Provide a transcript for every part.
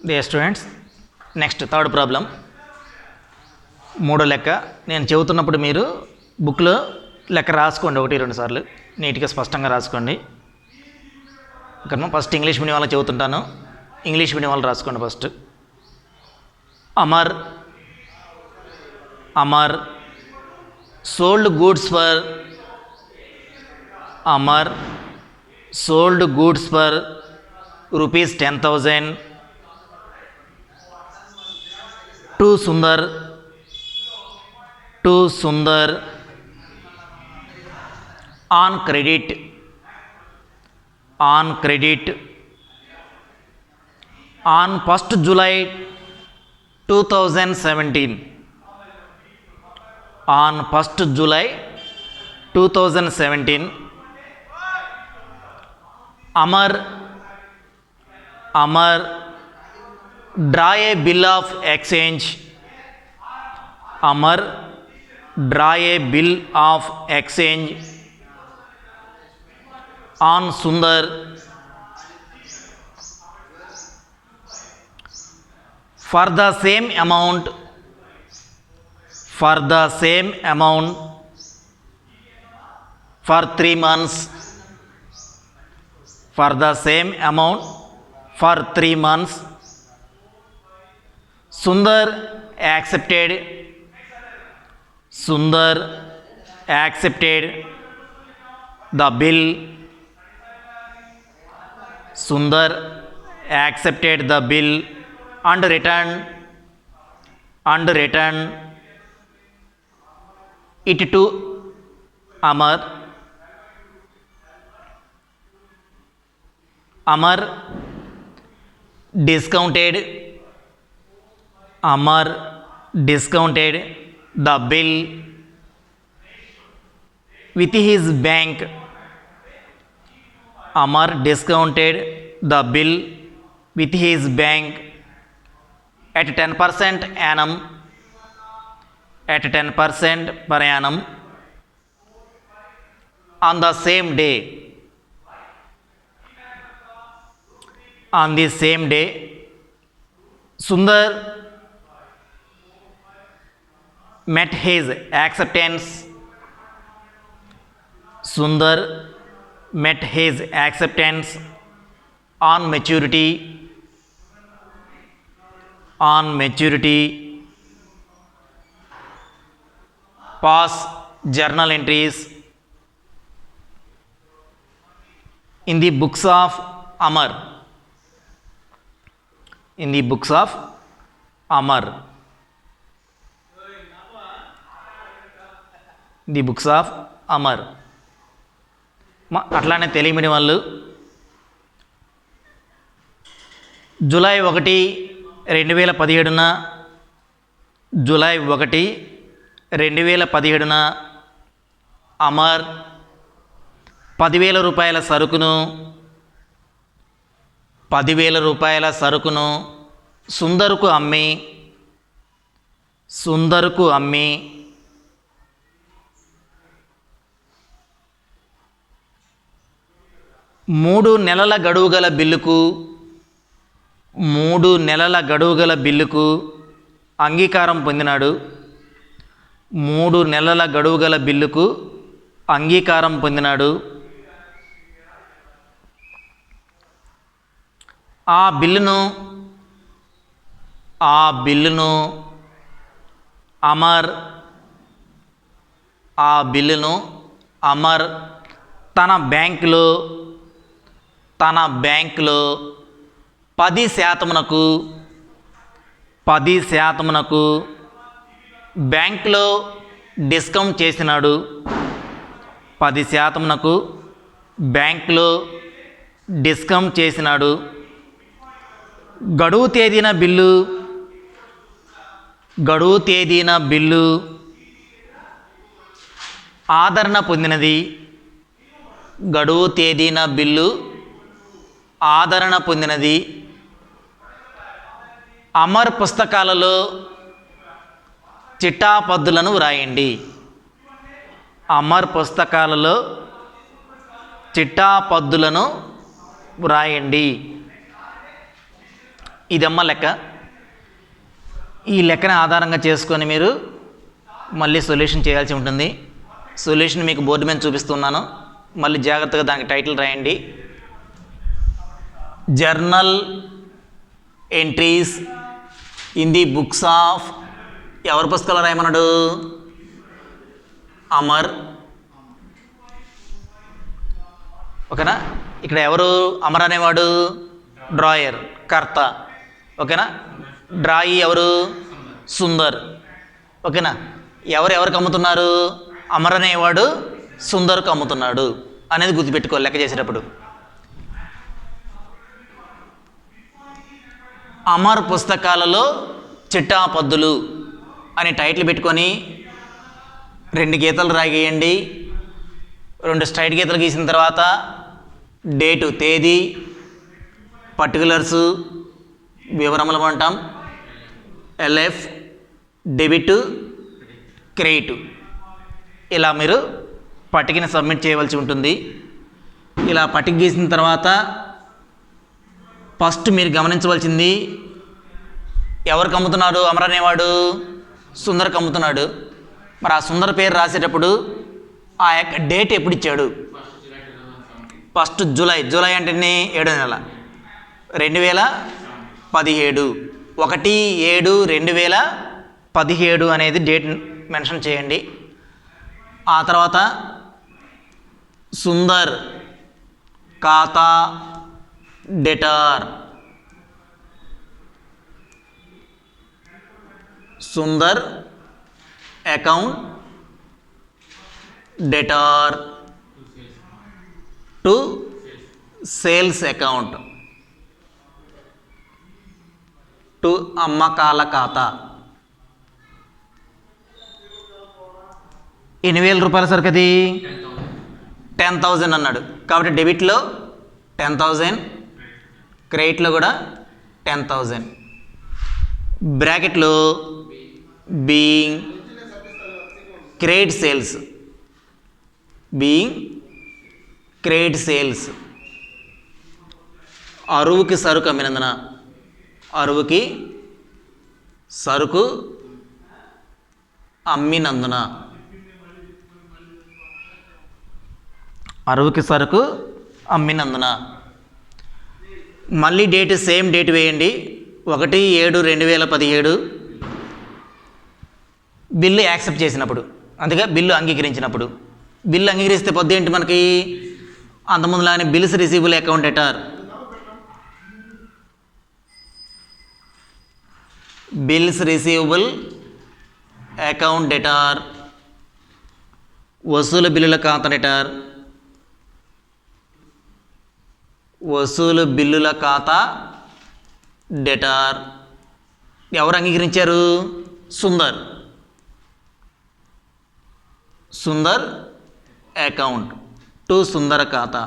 They students next third problem మూడో లెక్క. నేను చెబుతున్నప్పుడు మీరు బుక్లో లెక్క రాసుకోండి 1-2 సార్లు నీట్గా స్పష్టంగా రాసుకోండి. ఇక్కడ ఫస్ట్ ఇంగ్లీష్ మీడియం వాళ్ళకి చెబుతుంటాను, ఇంగ్లీష్ మీడియం వాళ్ళు రాసుకోండి. First Amar Amar sold goods for Amar sold goods for rupees 10,000 to Sundar on credit on 1st July 2017. On 1st July 2017, Amar draw a bill of exchange. Amar draw a bill of exchange on Sundar for the same amount for 3 months. For the same amount for 3 months. Sundar accepted the bill. Sundar accepted the bill and returned it to Amar. Amar discounted the bill with his bank. Amar discounted the bill with his bank at 10% annum. At 10% per annum on the same day. On the same day, Sundar met his acceptance. Sundar met his acceptance on maturity. Pass journal entries in the books of Amar. In the books of Amar. The books of Amar. అట్లానే Telugu medium వాళ్ళు July 1, 2017న July 1, 2017న Amar 10,000 రూపాయల సరుకును సుందర్కు అమ్మి 3 నెలల గడువు గల బిల్లుకు అంగీకారం పొందినాడు. 3 నెలల గడువు గల బిల్లుకు అంగీకారం పొందినాడు. ఆ బిల్లును అమర్ తన బ్యాంకులో 10% బ్యాంకులో డిస్కౌంట్ చేసినాడు. 10% బ్యాంకులో డిస్కౌంట్ చేసినాడు. గడువు తేదీన బిల్లు ఆదరణ పొందినది. గడువు తేదీన బిల్లు ఆదరణ పొందినది. అమర్ పుస్తకాలలో చిట్టాపద్దులను వ్రాయండి. అమర్ పుస్తకాలలో చిట్టాపద్దులను వ్రాయండి. ఇదమ్మ లెక్క. ఈ లెక్కని ఆధారంగా చేసుకొని మీరు మళ్ళీ సొల్యూషన్ చేయాల్సి ఉంటుంది. సొల్యూషన్ మీకు బోర్డు మీద చూపిస్తున్నాను, మళ్ళీ జాగ్రత్తగా దానికి టైటిల్ రాయండి. Journal entries in the books of, ఎవరి పుస్తకాలు రాయమన్నాడు? అమర్. ఓకేనా? ఇక్కడ ఎవరు అమర్ అనేవాడు? డ్రాయర్, కర్త. ఓకేనా? డ్రాయి ఎవరు? సుందర్. ఓకేనా? ఎవరికి అమ్ముతున్నారు? అమర్ అనేవాడు సుందర్కు అమ్ముతున్నాడు అనేది గుర్తుపెట్టుకో లెక్క చేసేటప్పుడు. అమర్ పుస్తకాలలో చిట్టాపద్దులు అనే టైటిల్ పెట్టుకొని 2 గీతలు రాగేయండి. 2 స్ట్రైట్ గీతలు గీసిన తర్వాత డేటు, తేదీ, పర్టికులర్సు, వివరములు అంటాం. LF, debit, credit. ఇలా మీరు పట్టికని సబ్మిట్ చేయవలసి ఉంటుంది. ఇలా పట్టిక గీసిన తర్వాత ఫస్ట్ మీరు గమనించవలసింది, ఎవరికి అమ్ముతున్నాడు అమర్ అనేవాడు? సుందర్కి అమ్ముతున్నాడు. మరి ఆ సుందర్ పేరు రాసేటప్పుడు ఆ యొక్క డేట్ ఎప్పుడు ఇచ్చాడు? 1 జూలై. జూలై అంటే 7వ నెల, 2017. 1/7/2017 అనేది డేట్ మెన్షన్ చేయండి. ఆ తర్వాత సుందర్ ఖాతా debtor, Sundar account debtor to sales account to అమ్మకాల ఖాతా. 8,000 రూపాయల సరుకు అది 10,000 అన్నాడు కాబట్టి డెబిట్లో 10,000, క్రెడిట్లో కూడా 10,000. బ్రాకెట్లో being credit sales, being credit sales. అరువుకి సరుకు అమ్మినందున, అరువుకి సరుకు అమ్మినందున, అరువుకి సరుకు అమ్మినందున. మళ్ళీ డేట్ సేమ్ డేట్ వేయండి, 1/7/2017. బిల్లు యాక్సెప్ట్ చేసినప్పుడు, అందుకే బిల్లు అంగీకరించినప్పుడు. బిల్లు అంగీకరిస్తే పొద్దు ఏంటి మనకి? అంతకుముందులాగానే bills receivable account debtor, bills receivable account debtor, వసూలు బిల్లుల ఖాతా డెటార్, వసూలు బిల్లుల ఖాతా డెటార్. ఎవరు అంగీకరించారు? సుందర్. సుందర్ అకౌంట్ టు సుందర ఖాతా.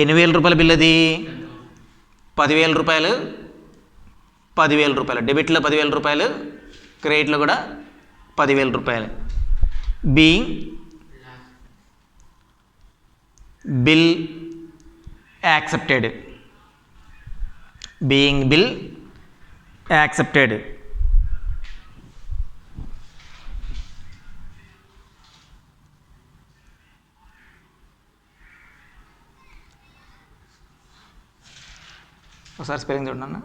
8,000 రూపాయల బిల్ అది. 10,000 రూపాయలు, 10,000 రూపాయలు. డెబిట్లో 10,000 రూపాయలు, క్రెడిట్లో కూడా 10,000 రూపాయలు. Being bill accepted, being bill accepted. ఒకసారి స్పెల్లింగ్ చూడండి అన్న.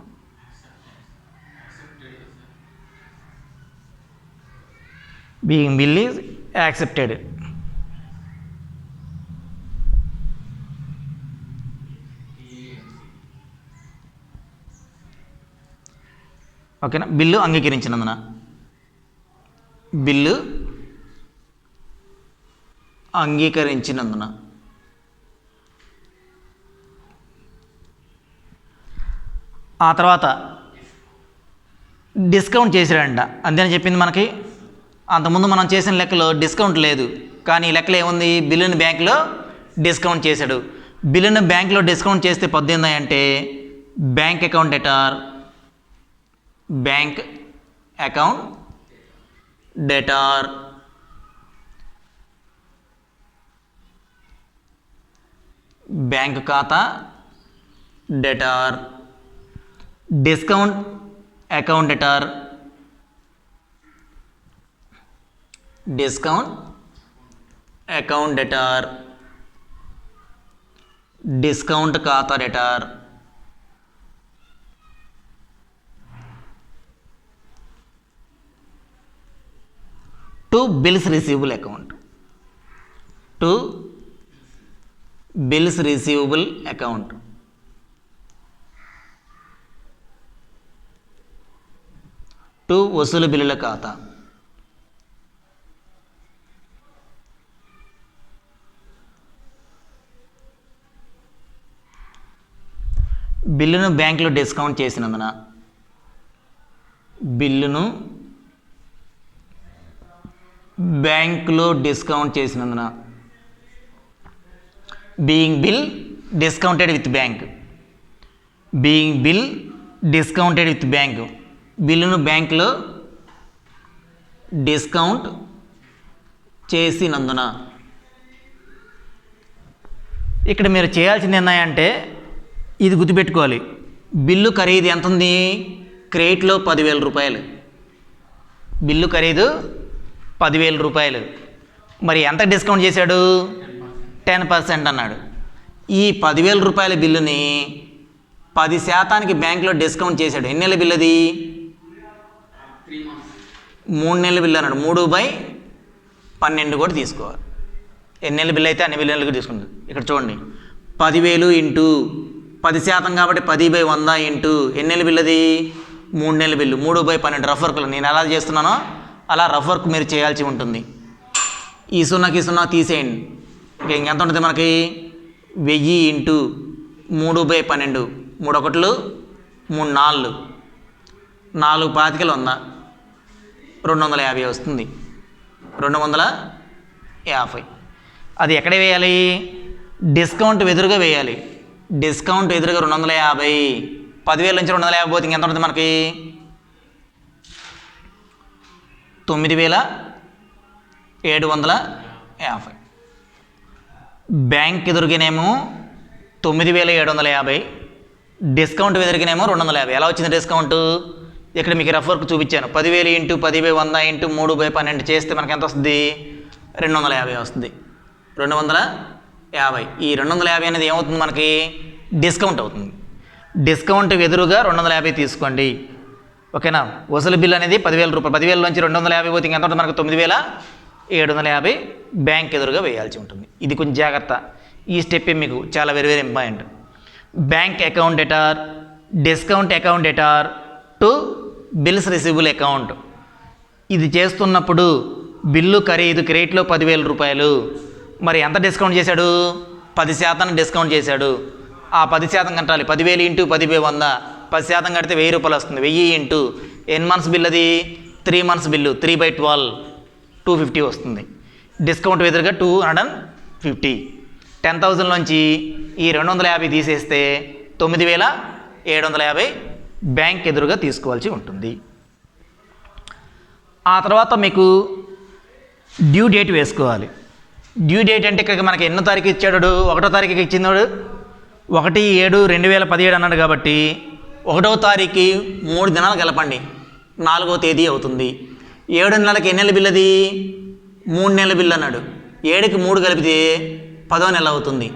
Being bill is accepted. ఓకేనా? బిల్లు అంగీకరించినందున, బిల్లు అంగీకరించినందున. ఆ తర్వాత డిస్కౌంట్ చేసాడంట, అంతేని చెప్పింది మనకి. అంతకుముందు మనం చేసిన లెక్కలో డిస్కౌంట్ లేదు, కానీ ఈ లెక్కలో ఏముంది? బిల్లుని బ్యాంకులో డిస్కౌంట్ చేశాడు. బిల్లుని బ్యాంకులో డిస్కౌంట్ చేస్తే పొద్దుంది అంటే bank account debtor, bank account debtor, bank ఖాతా debtor, discount account debtor, discount account debtor, discount ఖాతా debtor, to bills receivable account, to bills receivable account, to వసూలు బిల్లుల ఖాతా, బిల్లును బ్యాంకులో డిస్కౌంట్ చేసినందున, బిల్లును బ్యాంకులో డిస్కౌంట్ చేసినందున, being bill discounted with bank, being bill discounted with bank, బిల్లును బ్యాంకులో డిస్కౌంట్ చేసినందున. ఇక్కడ మీరు చేయాల్సింది ఏంటంటే ఇది గుర్తుపెట్టుకోవాలి. బిల్లు ఖరీదు ఎంత ఉంది? క్రెడిట్లో 10,000 రూపాయలు. బిల్లు ఖరీదు 10,000 రూపాయలు. మరి ఎంత డిస్కౌంట్ చేశాడు? 10% అన్నాడు. ఈ 10,000 రూపాయల బిల్లుని 10% బ్యాంకులో డిస్కౌంట్ చేశాడు. ఎన్ని నెలల బిల్లు అది? 3 నెలల బిల్లు అన్నాడు. 3/12 కూడా తీసుకోవాలి. ఎన్ని నెలల బిల్లు అయితే అన్ని నెలలకు తీసుకుంటారు. ఇక్కడ చూడండి, 10,000 ఇంటూ 10% కాబట్టి 10/100 ఇంటూ ఎన్ని నెలల బిల్లు అది? 3 నెలల బిల్లు. 3/12 రఫ్ వర్క్లు నేను ఎలా చేస్తున్నానో అలా రఫ్ వర్క్ మీరు చేయాల్సి ఉంటుంది. ఈ సున్నాకి సున్నా తీసేయండి. ఇంకెంత ఉంటుంది మనకి? 1000 ఇంటూ 3/12, 3 ఒకట్లు 3 నాలుగు, 4 పాతికలు 100, 250 వస్తుంది. 250. అది ఎక్కడ వేయాలి? డిస్కౌంట్ ఎదురుగా వేయాలి. డిస్కౌంట్ ఎదురుగా 250. 10,000 నుంచి 250 పోతే ఇంకెంత ఉంటుంది మనకి? 9,750. బ్యాంక్ ఎదురుగానేమో 9,750, డిస్కౌంట్ ఎదురుగానేమో 250. ఎలా వచ్చింది డిస్కౌంట్? ఇక్కడ మీకు రఫ్ వర్క్ చూపించాను. 10,000 ఇంటూ 10/100 ఇంటూ 3/12 చేస్తే మనకి ఎంత వస్తుంది? 250 వస్తుంది. 250. ఈ 250 అనేది ఏమవుతుంది మనకి? డిస్కౌంట్ అవుతుంది. డిస్కౌంట్ ఎదురుగా 250 తీసుకోండి. ఓకేనా? వసూలు బిల్ అనేది 10,000 రూపాయలు. 10,000 నుంచి 250 పోతే ఇంకెంత ఉంటుంది మనకు? 9,750 బ్యాంక్ ఎదురుగా వేయాల్సి ఉంటుంది. ఇది కొంచెం జాగ్రత్త. ఈ స్టెప్ మీకు చాలా very very important. Bank account debtor, discount account debtor to bills receivable account. ఇది చేస్తున్నప్పుడు బిల్లు ఖరీదు క్రెడిట్లో 10,000 రూపాయలు. మరి ఎంత డిస్కౌంట్ చేశాడు? 10% డిస్కౌంట్ చేశాడు. ఆ 10% కట్టాలి. 10,000 ఇంటూ 10/100, 10% కడితే 1,000 రూపాయలు వస్తుంది. 1000 ఇంటూ ఎన్ని మంత్స్ బిల్ అది? 3 మంత్స్ బిల్లు. 3/12 250 వస్తుంది. డిస్కౌంట్ ఎదురుగా 250. 10,000 నుంచి ఈ 250 తీసేస్తే 9,750 బ్యాంక్ ఎదురుగా తీసుకోవాల్సి ఉంటుంది. ఆ తర్వాత మీకు డ్యూ డేట్ వేసుకోవాలి. డ్యూ డేట్ అంటే ఇక్కడ మనకి ఎన్నో తారీఖు ఇచ్చాడు? 1వ తారీఖుకి ఇచ్చినాడు. 1/7/2017 అన్నాడు కాబట్టి 1వ తారీఖు 3 దినాలు కలపండి, 4వ తేదీ అవుతుంది. 7 నెలలకి ఎన్ని నెలల బిల్ అది? 3 నెలల బిల్ అన్నాడు. 7కి 3 కలిపితే 10వ నెల అవుతుంది.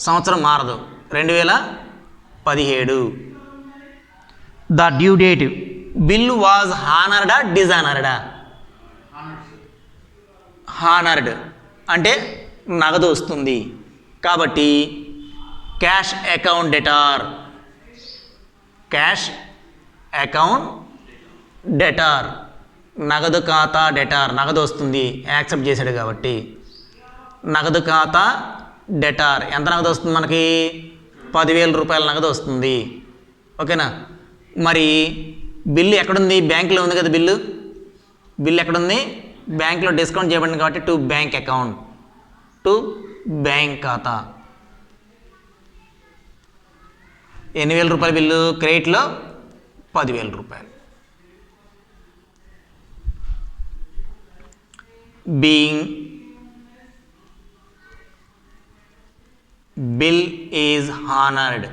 సంవత్సరం మారదు. 2017. The due date bill was హానర్డా డిజానర్డా? హానర్డ్ అంటే నగదు వస్తుంది కాబట్టి cash account debtor, cash account debtor, నగదు ఖాతా డెటార్, నగదు వస్తుంది యాక్సెప్ట్ చేశాడు కాబట్టి. నగదు ఖాతా డెటార్. ఎంత నగదు వస్తుంది మనకి? 10,000 రూపాయల నగదు వస్తుంది. ఓకేనా? మరి బిల్లు ఎక్కడుంది? బ్యాంకులో ఉంది కదా బిల్లు. బిల్లు ఎక్కడుంది? బ్యాంకులో డిస్కౌంట్ చేయబడింది కాబట్టి to bank account, to bank ఖాతా. 8,000 రూపాయల బిల్లు క్రెడిట్లో 10,000 రూపాయలు. Being bill is honoured,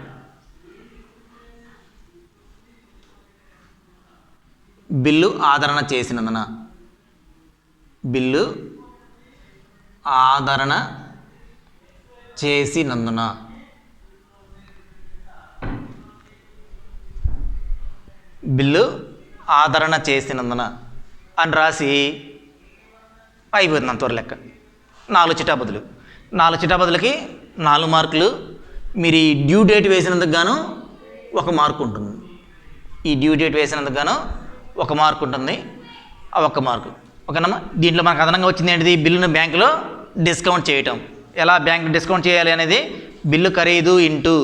bill ఆదరణ చేసినందున, బిల్లు ఆదరణ చేసినందున, బిల్లు ఆదరణ చేసినందున అని రాసి అయిపోతుంది అంతవరకు లెక్క. 4 చిటాబదులు, 4 చిటాబదులకి 4 మార్కులు. మీరు ఈ డ్యూ డేట్ వేసినందుకు గాను 1 మార్కు ఉంటుంది. ఈ డ్యూ డేట్ వేసినందుకు గాను 1 మార్కు ఉంటుంది. ఆ 1 మార్కు ఓకేనమ్మా. దీంట్లో మనకు అదనంగా వచ్చింది ఏంటిది? బిల్లును బ్యాంకులో డిస్కౌంట్ చేయటం. ఎలా బ్యాంక్ డిస్కౌంట్ చేయాలి అనేది బిల్లు ఖరీదు ఇంటూ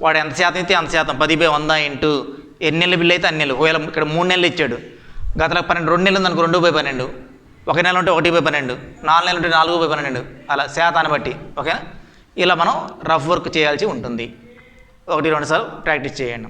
వాడు ఎంత శాతం అయితే అంత శాతం 10/100 ఇంటూ ఎన్ని నెలల బిల్లు అయితే అన్ని నెలలు. ఒకవేళ ఇక్కడ 3 నెలలు ఇచ్చాడు, గతలకు 12 2 నెలలు ఉందనుకో 2/12, 1 నెల ఉంటే 1/12, 4 నెలలు ఉంటే 4/12 అలా శాతాన్ని బట్టి. ఓకేనా? ఇలా మనం రఫ్ వర్క్ చేయాల్సి ఉంటుంది. 1-2 సార్లు ప్రాక్టీస్ చేయండి.